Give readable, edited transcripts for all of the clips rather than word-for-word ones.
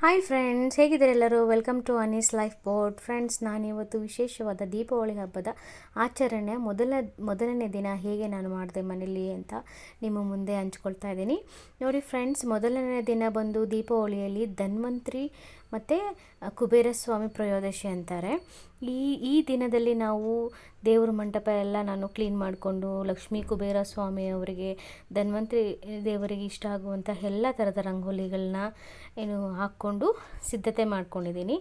Hi friends, ಹೇಗಿದ್ದೀರೆಲ್ಲರೂ? Welcome to Anees life boat. Friends, ನಾನಿವತ್ತು ವಿಶೇಷವಾದ ದೀಪಾವಳಿ ಹಬ್ಬದ ಆಚರಣೆ ಮೊದಲನೇ ದಿನ ಹೇಗೆ ನಾನು ಮಾಡಿದೆ ಮನೇಲಿ ಅಂತ ನಿಮ್ಮ ಮುಂದೆ ಹಂಚ್ಕೊಳ್ತಾ ಇದ್ದೀನಿ. ನೋಡಿ ಫ್ರೆಂಡ್ಸ್, ಮೊದಲನೇ ದಿನ ಬಂದು ದೀಪಾವಳಿಯಲ್ಲಿ ಧನ್ವಂತರಿ ಮತ್ತು ಕುಬೇರಸ್ವಾಮಿ ತ್ರಯೋದಶಿ ಅಂತಾರೆ. ಈ ದಿನದಲ್ಲಿ ನಾವು ದೇವ್ರ ಮಂಟಪ ಎಲ್ಲ ನಾನು ಕ್ಲೀನ್ ಮಾಡಿಕೊಂಡು ಲಕ್ಷ್ಮೀ ಕುಬೇರ ಸ್ವಾಮಿ ಅವರಿಗೆ, ಧನ್ವಂತರಿ ದೇವರಿಗೆ ಇಷ್ಟ ಆಗುವಂಥ ಎಲ್ಲ ಥರದ ರಂಗೋಲಿಗಳನ್ನ ಹಾಕ್ಕೊಂಡು ಸಿದ್ಧತೆ ಮಾಡ್ಕೊಂಡಿದ್ದೀನಿ.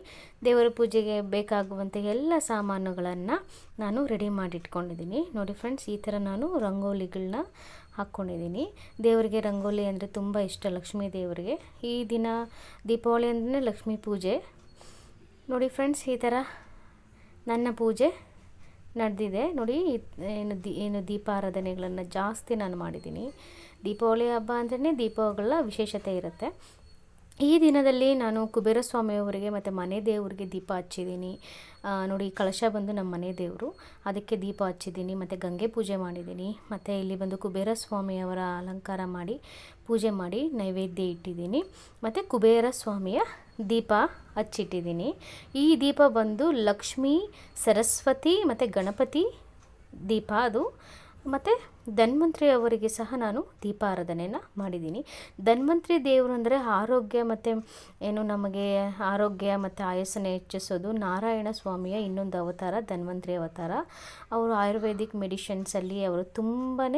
ದೇವರ ಪೂಜೆಗೆ ಬೇಕಾಗುವಂಥ ಎಲ್ಲ ಸಾಮಾನುಗಳನ್ನು ನಾನು ರೆಡಿ ಮಾಡಿಟ್ಕೊಂಡಿದ್ದೀನಿ. ನೋಡಿ ಫ್ರೆಂಡ್ಸ್, ಈ ಥರ ನಾನು ರಂಗೋಲಿಗಳನ್ನ ಹಾಕ್ಕೊಂಡಿದ್ದೀನಿ. ದೇವರಿಗೆ ರಂಗೋಲಿ ಅಂದರೆ ತುಂಬ ಇಷ್ಟ, ಲಕ್ಷ್ಮೀ ದೇವರಿಗೆ. ಈ ದಿನ ದೀಪಾವಳಿ ಅಂದರೆ ಲಕ್ಷ್ಮೀ ಪೂಜೆ. ನೋಡಿ ಫ್ರೆಂಡ್ಸ್, ಈ ಥರ ನನ್ನ ಪೂಜೆ ನಡೆದಿದೆ. ನೋಡಿ, ಏನು ದೀಪಾರಾಧನೆಗಳನ್ನು ಜಾಸ್ತಿ ನಾನು ಮಾಡಿದ್ದೀನಿ. ದೀಪಾವಳಿ ಹಬ್ಬ ಅಂದ್ರೆ ದೀಪಗಳ ವಿಶೇಷತೆ ಇರುತ್ತೆ. ಈ ದಿನದಲ್ಲಿ ನಾನು ಕುಬೇರಸ್ವಾಮಿಯವರಿಗೆ ಮತ್ತು ಮನೆ ದೇವರಿಗೆ ದೀಪ ಹಚ್ಚಿದ್ದೀನಿ. ನೋಡಿ, ಕಳಶ ಬಂದು ನಮ್ಮ ಮನೆ ದೇವರು, ಅದಕ್ಕೆ ದೀಪ ಹಚ್ಚಿದ್ದೀನಿ. ಮತ್ತು ಗಂಗೆ ಪೂಜೆ ಮಾಡಿದ್ದೀನಿ. ಮತ್ತು ಇಲ್ಲಿ ಬಂದು ಕುಬೇರಸ್ವಾಮಿಯವರ ಅಲಂಕಾರ ಮಾಡಿ ಪೂಜೆ ಮಾಡಿ ನೈವೇದ್ಯ ಇಟ್ಟಿದ್ದೀನಿ. ಮತ್ತು ಕುಬೇರಸ್ವಾಮಿಯ ದೀಪ ಹಚ್ಚಿಟ್ಟಿದ್ದೀನಿ. ಈ ದೀಪ ಬಂದು ಲಕ್ಷ್ಮೀ, ಸರಸ್ವತಿ ಮತ್ತು ಗಣಪತಿ ದೀಪ ಅದು. ಮತ್ತು ಧನ್ವಂತರಿ ಅವರಿಗೆ ಸಹ ನಾನು ದೀಪಾರಾಧನೆಯನ್ನು ಮಾಡಿದ್ದೀನಿ. ಧನ್ವಂತರಿ ದೇವರು ಅಂದರೆ ಆರೋಗ್ಯ ಮತ್ತು ನಮಗೆ ಆರೋಗ್ಯ ಮತ್ತು ಆಯಸ್ಸನ್ನು ಹೆಚ್ಚಿಸೋದು. ನಾರಾಯಣ ಸ್ವಾಮಿಯ ಇನ್ನೊಂದು ಅವತಾರ ಧನ್ವಂತರಿ ಅವತಾರ. ಅವರು ಆಯುರ್ವೇದಿಕ್ ಮೆಡಿಷನ್ಸಲ್ಲಿ ಅವರು ತುಂಬಾ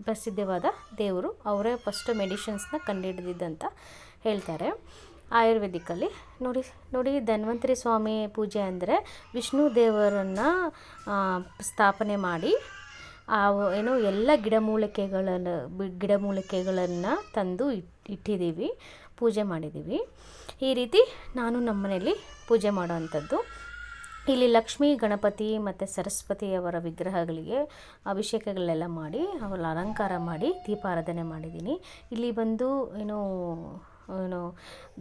ಪ್ರಸಿದ್ಧವಾದ ದೇವರು. ಅವರೇ ಫಸ್ಟ್ ಮೆಡಿಷನ್ಸ್ನ ಕಂಡುಹಿಡಿದಿದ್ದಂತ ಹೇಳ್ತಾರೆ ಆಯುರ್ವೇದಿಕಲ್ಲಿ. ನೋಡಿ ಧನ್ವಂತರಿ ಸ್ವಾಮಿ ಪೂಜೆ ಅಂದರೆ ವಿಷ್ಣು ದೇವರನ್ನು ಸ್ಥಾಪನೆ ಮಾಡಿ ಎಲ್ಲ ಗಿಡಮೂಲಿಕೆಗಳನ್ನು ತಂದು ಇಟ್ಟಿದ್ದೀವಿ, ಪೂಜೆ ಮಾಡಿದ್ದೀವಿ. ಈ ರೀತಿ ನಾನು ನಮ್ಮ ಮನೆಯಲ್ಲಿ ಪೂಜೆ ಮಾಡೋವಂಥದ್ದು. ಇಲ್ಲಿ ಲಕ್ಷ್ಮೀ, ಗಣಪತಿ ಮತ್ತು ಸರಸ್ವತಿಯವರ ವಿಗ್ರಹಗಳಿಗೆ ಅಭಿಷೇಕಗಳೆಲ್ಲ ಮಾಡಿ ಅವರ ಅಲಂಕಾರ ಮಾಡಿ ದೀಪಾರಾಧನೆ ಮಾಡಿದ್ದೀನಿ. ಇಲ್ಲಿ ಬಂದು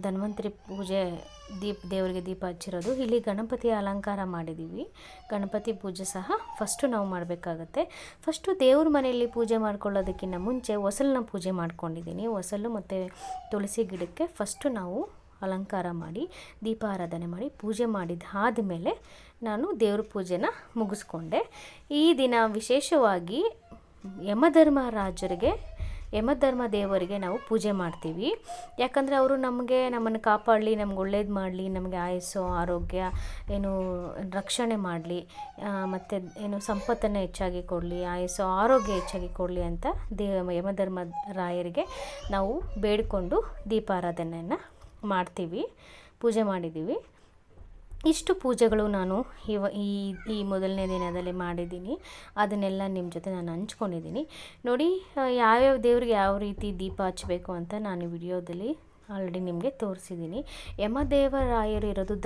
ಧನ್ವಂತರಿ ಪೂಜೆ ದೇವರಿಗೆ ದೀಪ ಹಚ್ಚಿರೋದು. ಇಲ್ಲಿ ಗಣಪತಿಯ ಅಲಂಕಾರ ಮಾಡಿದ್ದೀವಿ. ಗಣಪತಿ ಪೂಜೆ ಸಹ ಫಸ್ಟು ನಾವು ಮಾಡಬೇಕಾಗತ್ತೆ. ಫಸ್ಟು ದೇವ್ರ ಮನೆಯಲ್ಲಿ ಪೂಜೆ ಮಾಡ್ಕೊಳ್ಳೋದಕ್ಕಿಂತ ಮುಂಚೆ ಹೊಸಲನ್ನ ಪೂಜೆ ಮಾಡ್ಕೊಂಡಿದ್ದೀನಿ. ಹೊಸಲು ಮತ್ತು ತುಳಸಿ ಗಿಡಕ್ಕೆ ಫಸ್ಟು ನಾವು ಅಲಂಕಾರ ಮಾಡಿ ದೀಪಾರಾಧನೆ ಮಾಡಿ ಪೂಜೆ ಆದಮೇಲೆ ನಾನು ದೇವ್ರ ಪೂಜೆನ ಮುಗಿಸ್ಕೊಂಡೆ. ಈ ದಿನ ವಿಶೇಷವಾಗಿ ಯಮಧರ್ಮ ದೇವರಿಗೆ ನಾವು ಪೂಜೆ ಮಾಡ್ತೀವಿ. ಯಾಕಂದರೆ ಅವರು ನಮ್ಮನ್ನು ಕಾಪಾಡಲಿ, ನಮ್ಗೆ ಒಳ್ಳೇದು ಮಾಡಲಿ, ನಮಗೆ ಆಯಸ್ಸು, ಆರೋಗ್ಯ ರಕ್ಷಣೆ ಮಾಡಲಿ, ಮತ್ತು ಸಂಪತ್ತನ್ನು ಹೆಚ್ಚಾಗಿ ಕೊಡಲಿ, ಆಯಸ್ಸು, ಆರೋಗ್ಯ ಹೆಚ್ಚಾಗಿ ಕೊಡಲಿ ಅಂತ ಯಮಧರ್ಮ ರಾಯರಿಗೆ ನಾವು ಬೇಡಿಕೊಂಡು ದೀಪಾರಾಧನೆಯನ್ನು ಮಾಡ್ತೀವಿ, ಪೂಜೆ ಮಾಡಿದ್ದೀವಿ. ಇಷ್ಟು ಪೂಜೆಗಳು ನಾನು ಈ ಮೊದಲನೇ ದಿನದಲ್ಲಿ ಮಾಡಿದ್ದೀನಿ. ಅದನ್ನೆಲ್ಲ ನಿಮ್ಮ ಜೊತೆ ನಾನು ಹಂಚ್ಕೊಂಡಿದ್ದೀನಿ. ನೋಡಿ, ಯಾವ್ಯಾವ ದೇವ್ರಿಗೆ ಯಾವ ರೀತಿ ದೀಪ ಹಚ್ಚಬೇಕು ಅಂತ ನಾನು ವಿಡಿಯೋದಲ್ಲಿ ಆಲ್ರೆಡಿ ನಿಮಗೆ ತೋರಿಸಿದ್ದೀನಿ. ಯಮದೇವರಾಯರು ಇರೋದು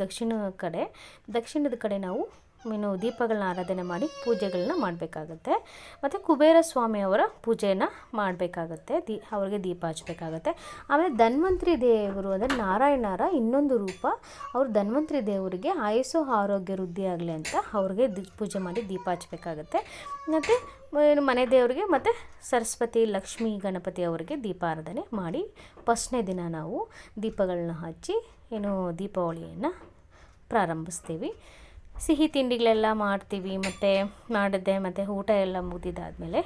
ದಕ್ಷಿಣದ ಕಡೆ ನಾವು ದೀಪಗಳನ್ನ ಆರಾಧನೆ ಮಾಡಿ ಪೂಜೆಗಳನ್ನ ಮಾಡಬೇಕಾಗತ್ತೆ. ಮತ್ತು ಕುಬೇರ ಸ್ವಾಮಿಯವರ ಪೂಜೆಯನ್ನು ಮಾಡಬೇಕಾಗತ್ತೆ, ಅವ್ರಿಗೆ ದೀಪ ಹಚ್ಚಬೇಕಾಗತ್ತೆ. ಆಮೇಲೆ ಧನ್ವಂತರಿ ದೇವರು ಅಂದರೆ ನಾರಾಯಣರ ಇನ್ನೊಂದು ರೂಪ. ಅವರು ಧನ್ವಂತರಿ ದೇವರಿಗೆ ಆಯಸ್ಸು, ಆರೋಗ್ಯ ವೃದ್ಧಿ ಆಗಲಿ ಅಂತ ಅವ್ರಿಗೆ ಪೂಜೆ ಮಾಡಿ ದೀಪ ಹಚ್ಚಬೇಕಾಗತ್ತೆ. ಮತ್ತು ಮನೆ ದೇವರಿಗೆ ಮತ್ತು ಸರಸ್ವತಿ, ಲಕ್ಷ್ಮೀ, ಗಣಪತಿ ಅವರಿಗೆ ದೀಪಾರಾಧನೆ ಮಾಡಿ ಫಸ್ಟ್ನೇ ದಿನ ನಾವು ದೀಪಗಳನ್ನ ಹಚ್ಚಿ ದೀಪಾವಳಿಯನ್ನು ಪ್ರಾರಂಭಿಸ್ತೀವಿ. ಸಿಹಿ ತಿಂಡಿಗಳೆಲ್ಲ ಮಾಡ್ತೀವಿ. ಮತ್ತು ಊಟ ಎಲ್ಲ ಮುಗಿದಾದ್ಮೇಲೆ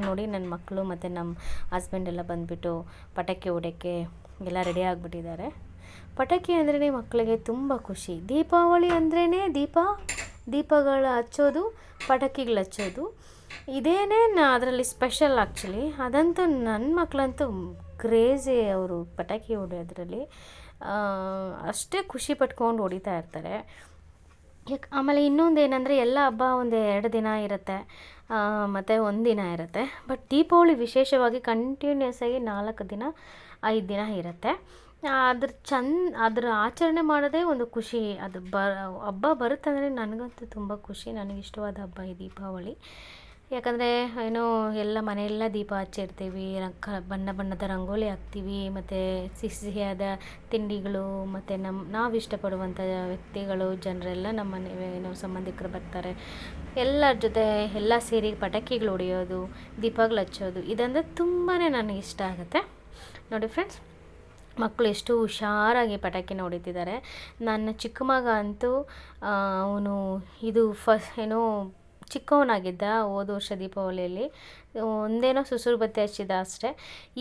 ನೋಡಿ, ನನ್ನ ಮಕ್ಕಳು ಮತ್ತು ನಮ್ಮ ಹಸ್ಬೆಂಡ್ ಎಲ್ಲ ಬಂದುಬಿಟ್ಟು ಪಟಾಕಿ ಹೊಡೆಯೋಕ್ಕೆ ಎಲ್ಲ ರೆಡಿ ಆಗಿಬಿಟ್ಟಿದ್ದಾರೆ. ಪಟಾಕಿ ಅಂದ್ರೇ ಮಕ್ಕಳಿಗೆ ತುಂಬ ಖುಷಿ. ದೀಪಾವಳಿ ಅಂದ್ರೇ ದೀಪಗಳು ಹಚ್ಚೋದು, ಪಟಾಕಿಗಳು ಹಚ್ಚೋದು, ಇದೇನೇ ಅದರಲ್ಲಿ ಸ್ಪೆಷಲ್ ಆ್ಯಕ್ಚುಲಿ. ಅದಂತೂ ನನ್ನ ಮಕ್ಕಳಂತೂ ಕ್ರೇಜಿ. ಅವರು ಪಟಾಕಿ ಹೊಡೆಯೋದ್ರಲ್ಲಿ ಅಷ್ಟೇ ಖುಷಿ ಪಟ್ಕೊಂಡು ಹೊಡಿತಾ ಇರ್ತಾರೆ. ಆಮೇಲೆ ಇನ್ನೊಂದು ಏನಂದರೆ, ಎಲ್ಲ ಹಬ್ಬ ಒಂದು 2 ದಿನ ಇರುತ್ತೆ, ಮತ್ತು 1 ದಿನ ಇರುತ್ತೆ. ಬಟ್ ದೀಪಾವಳಿ ವಿಶೇಷವಾಗಿ ಕಂಟಿನ್ಯೂಸ್ ಆಗಿ 4 ದಿನ 5 ದಿನ ಇರುತ್ತೆ. ಅದ್ರ ಆಚರಣೆ ಮಾಡೋದೇ ಒಂದು ಖುಷಿ. ಅದು ಹಬ್ಬ ಬರುತ್ತಂದರೆ ನನಗಂತೂ ತುಂಬ ಖುಷಿ. ನನಗಿಷ್ಟವಾದ ಹಬ್ಬ ಈ ದೀಪಾವಳಿ. ಯಾಕಂದರೆ ಎಲ್ಲ ಮನೆಯೆಲ್ಲ ದೀಪ ಹಚ್ಚಿರ್ತೀವಿ, ಬಣ್ಣ ಬಣ್ಣದ ರಂಗೋಲಿ ಹಾಕ್ತೀವಿ, ಮತ್ತು ಸಿಹಿಯಾದ ತಿಂಡಿಗಳು, ಮತ್ತು ನಾವು ಇಷ್ಟಪಡುವಂಥ ವ್ಯಕ್ತಿಗಳು, ಜನರೆಲ್ಲ ನಮ್ಮ ಮನೆ ಸಂಬಂಧಿಕರು ಬರ್ತಾರೆ. ಎಲ್ಲರ ಜೊತೆ ಎಲ್ಲ ಸೇರಿ ಪಟಾಕಿಗಳು ಹೊಡೆಯೋದು, ದೀಪಗಳು ಹಚ್ಚೋದು, ಇದಂದರೆ ತುಂಬಾ ನನಗೆ ಇಷ್ಟ ಆಗುತ್ತೆ. ನೋಡಿ ಫ್ರೆಂಡ್ಸ್, ಮಕ್ಕಳು ಎಷ್ಟು ಹುಷಾರಾಗಿ ಪಟಾಕಿನ ಹೊಡಿತಿದ್ದಾರೆ. ನನ್ನ ಚಿಕ್ಕ ಮಗ ಅಂತೂ ಅವನು ಇದು ಚಿಕ್ಕವನಾಗಿದ್ದ ಹೋದ ವರ್ಷ ದೀಪಾವಳಿಯಲ್ಲಿ ಒಂದೇನೋ ಸುಸುರು ಬತ್ತಿ ಹಚ್ಚಿದ ಅಷ್ಟೇ.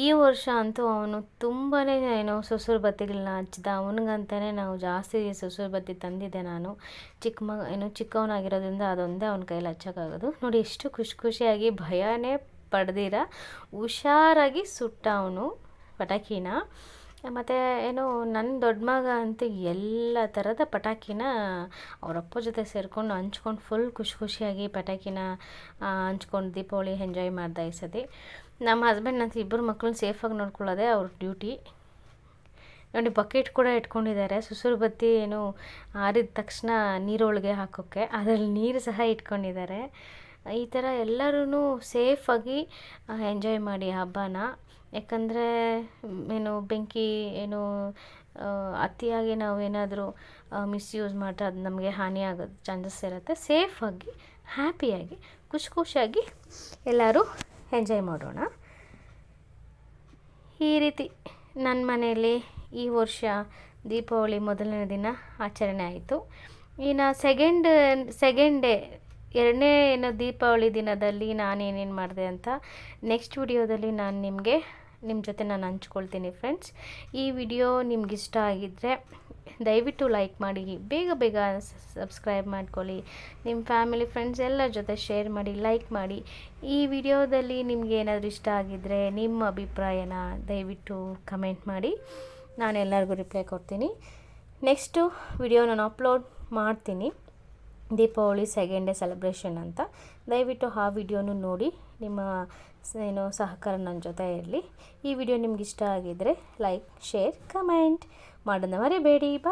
ಈ ವರ್ಷ ಅಂತೂ ಅವನು ತುಂಬಾ ಸುಸುರು ಬತ್ತಿಗಳನ್ನ ಹಚ್ಚಿದ. ಅವನಿಗಂತಲೇ ನಾವು ಜಾಸ್ತಿ ಸುಸುರು ಬತ್ತಿ ತಂದಿದ್ದೆ ನಾನು. ಚಿಕ್ಕವನಾಗಿರೋದ್ರಿಂದ ಅದೊಂದೇ ಅವನ ಕೈಲಿ ಹಚ್ಚೋಕ್ಕಾಗೋದು. ನೋಡಿ ಎಷ್ಟು ಖುಷಿಯಾಗಿ ಭಯನೇ ಪಡೆದಿರ ಹುಷಾರಾಗಿ ಸುಟ್ಟ ಅವನು ಪಟಾಕಿನ. ಮತ್ತು ನನ್ನ ದೊಡ್ಡ ಮಗ ಅಂತೂ ಎಲ್ಲ ಥರದ ಪಟಾಕಿನ ಅವರಪ್ಪ ಜೊತೆ ಸೇರಿಕೊಂಡು ಹಂಚ್ಕೊಂಡು ಫುಲ್ ಖುಷಿಯಾಗಿ ಪಟಾಕಿನ ಹಂಚ್ಕೊಂಡು ದೀಪಾವಳಿ ಎಂಜಾಯ್ ಮಾಡ್ದ ಈ ಸತಿ. ನಮ್ಮ ಹಸ್ಬೆಂಡ್ ಅಂತೂ ಇಬ್ಬರು ಮಕ್ಕಳನ್ನ ಸೇಫಾಗಿ ನೋಡ್ಕೊಳ್ಳೋದೆ ಅವ್ರ ಡ್ಯೂಟಿ. ನೋಡಿ ಬಕೆಟ್ ಕೂಡ ಇಟ್ಕೊಂಡಿದ್ದಾರೆ. ಸುಸುರು ಬತ್ತಿ ಆರಿದ ತಕ್ಷಣ ನೀರೊಳಗೆ ಹಾಕೋಕ್ಕೆ ಅದರಲ್ಲಿ ನೀರು ಸಹ ಇಟ್ಕೊಂಡಿದ್ದಾರೆ. ಈ ಥರ ಎಲ್ಲರೂ ಸೇಫಾಗಿ ಎಂಜಾಯ್ ಮಾಡಿ ಹಬ್ಬನ. ಯಾಕಂದರೆ ಬೆಂಕಿ ಅತಿಯಾಗಿ ನಾವು ಏನಾದರೂ ಮಿಸ್ಯೂಸ್ ಮಾಡಿದ್ರೆ ಅದು ನಮಗೆ ಹಾನಿ ಆಗೋದು ಚಾನ್ಸಸ್ ಇರುತ್ತೆ. ಸೇಫಾಗಿ ಹ್ಯಾಪಿಯಾಗಿ ಖುಷಿಯಾಗಿ ಎಲ್ಲರೂ ಎಂಜಾಯ್ ಮಾಡೋಣ. ಈ ರೀತಿ ನನ್ನ ಮನೆಯಲ್ಲಿ ಈ ವರ್ಷ ದೀಪಾವಳಿ ಮೊದಲನೇ ದಿನ ಆಚರಣೆ ಆಯಿತು. ಇನ್ನು ಸೆಕೆಂಡ್ ಡೇ ಎರಡನೇ ದೀಪಾವಳಿ ದಿನದಲ್ಲಿ ನಾನೇನೇನು ಮಾಡಿದೆ ಅಂತ ನೆಕ್ಸ್ಟ್ ವಿಡಿಯೋದಲ್ಲಿ ನಾನು ನಿಮ್ಮ ಜೊತೆ ನಾನು ಹಂಚ್ಕೊಳ್ತೀನಿ ಫ್ರೆಂಡ್ಸ್. ಈ ವಿಡಿಯೋ ನಿಮಗಿಷ್ಟ ಆಗಿದ್ದರೆ ದಯವಿಟ್ಟು ಲೈಕ್ ಮಾಡಿ, ಬೇಗ ಸಬ್ಸ್ಕ್ರೈಬ್ ಮಾಡ್ಕೊಳ್ಳಿ, ನಿಮ್ಮ ಫ್ಯಾಮಿಲಿ ಫ್ರೆಂಡ್ಸ್ ಎಲ್ಲರ ಜೊತೆ ಶೇರ್ ಮಾಡಿ, ಲೈಕ್ ಮಾಡಿ. ಈ ವಿಡಿಯೋದಲ್ಲಿ ನಿಮಗೆ ಏನಾದರೂ ಇಷ್ಟ ಆಗಿದ್ದರೆ ನಿಮ್ಮ ಅಭಿಪ್ರಾಯನ ದಯವಿಟ್ಟು ಕಮೆಂಟ್ ಮಾಡಿ. ನಾನು ಎಲ್ಲರಿಗೂ ರಿಪ್ಲೈ ಕೊಡ್ತೀನಿ. ನೆಕ್ಸ್ಟು ವಿಡಿಯೋ ನಾನು ಅಪ್ಲೋಡ್ ಮಾಡ್ತೀನಿ, ದೀಪಾವಳಿ ಸೆಕೆಂಡ್ ಡೇ ಸೆಲೆಬ್ರೇಷನ್ ಅಂತ. ದಯವಿಟ್ಟು ಆ ವಿಡಿಯೋನು ನೋಡಿ, ನಿಮ್ಮ ಸಹಕಾರ ನನ್ನ ಜೊತೆ ಇರಲಿ. ಈ ವಿಡಿಯೋ ನಿಮ್ಗೆ ಇಷ್ಟ ಆಗಿದ್ದರೆ ಲೈಕ್, ಶೇರ್, ಕಮೆಂಟ್ ಮಾಡೋದನ್ನ ಮರಿಬೇಡಿ. ಬಾಯ್.